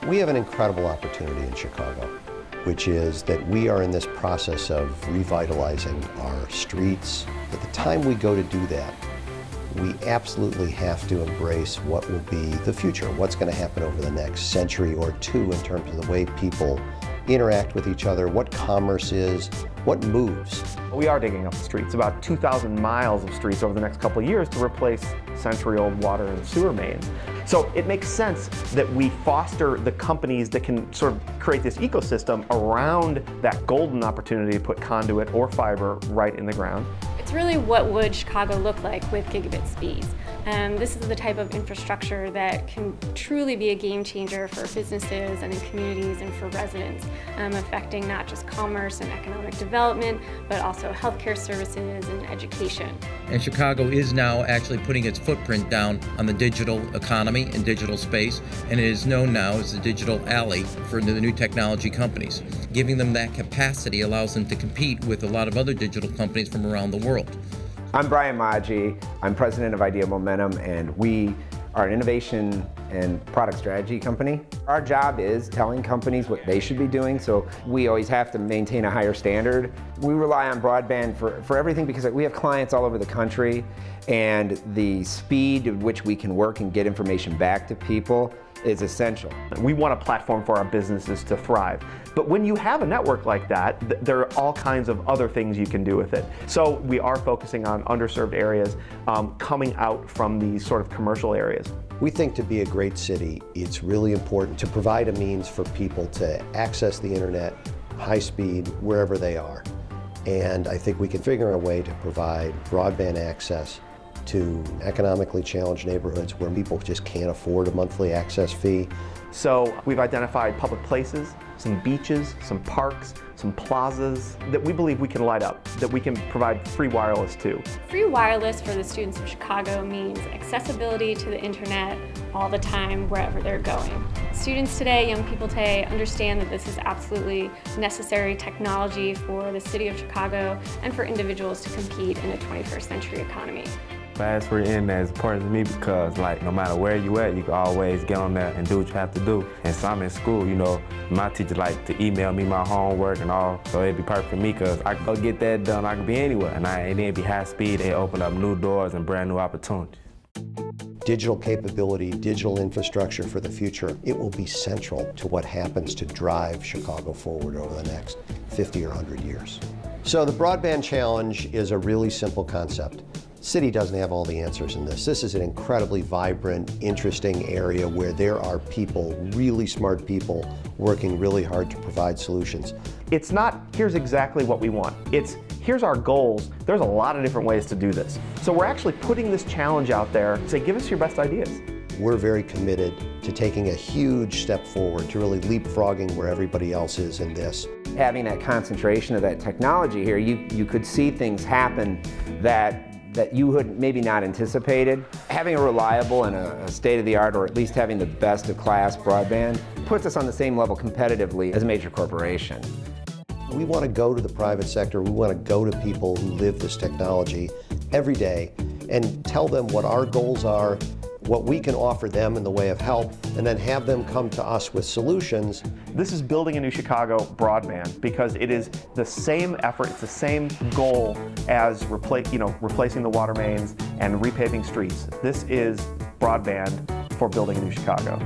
We have an incredible opportunity in Chicago, which is that we are in this process of revitalizing our streets. At the time we go to do that, we absolutely have to embrace what will be the future, what's going to happen over the next century or two in terms of the way people interact with each other, what commerce is, what moves. We are digging up the streets, about 2,000 miles of streets over the next couple of years to replace century-old water and sewer mains. So it makes sense that we foster the companies that can sort of create this ecosystem around that golden opportunity to put conduit or fiber right in the ground. It's really what would Chicago look like with gigabit speeds. This is the type of infrastructure that can truly be a game changer for businesses and in communities and for residents, affecting not just commerce and economic development, but also healthcare services and education. And Chicago is now actually putting its footprint down on the digital economy and digital space, and it is known now as the digital alley for the new technology companies. Giving them that capacity allows them to compete with a lot of other digital companies from around the world. I'm Maggi. I'm president of Idea Momentum, and we are an innovation and product strategy company. Our job is telling companies what they should be doing, so we always have to maintain a higher standard. We rely on broadband for everything because we have clients all over the country, and the speed at which we can work and get information back to people is essential. We want a platform for our businesses to thrive. But when you have a network like that, there are all kinds of other things you can do with it. So we are focusing on underserved areas coming out from these sort of commercial areas. We think to be a great city, it's really important to provide a means for people to access the internet, high speed, wherever they are. And I think we can figure out a way to provide broadband access to economically challenged neighborhoods where people just can't afford a monthly access fee. So we've identified public places, some beaches, some parks, some plazas that we believe we can light up, that we can provide free wireless to. Free wireless for the students of Chicago means accessibility to the internet all the time, wherever they're going. Students today, young people today, understand that this is absolutely necessary technology for the city of Chicago and for individuals to compete in a 21st century economy. Fast free internet is important to me because, like, no matter where you at, you can always get on there and do what you have to do. And so I'm in school, you know, my teacher like to email me my homework and all, so it'd be perfect for me because I can go get that done. I can be anywhere, and it'd be high speed. It open up new doors and brand new opportunities. Digital capability, digital infrastructure for the future, it will be central to what happens to drive Chicago forward over the next 50 or 100 years. So the broadband challenge is a really simple concept. City doesn't have all the answers in this. This is an incredibly vibrant, interesting area where there are people, really smart people, working really hard to provide solutions. It's not, here's exactly what we want. It's, here's our goals. There's a lot of different ways to do this. So we're actually putting this challenge out there to say, give us your best ideas. We're very committed to taking a huge step forward, to really leapfrogging where everybody else is in this. Having that concentration of that technology here, you could see things happen that you had maybe not anticipated. Having a reliable and a state-of-the-art, or at least having the best of class broadband, puts us on the same level competitively as a major corporation. We want to go to the private sector, we want to go to people who live this technology every day and tell them what our goals are, what we can offer them in the way of help, and then have them come to us with solutions. This is building a new Chicago broadband because it is the same effort, it's the same goal as replacing the water mains and repaving streets. This is broadband for building a new Chicago.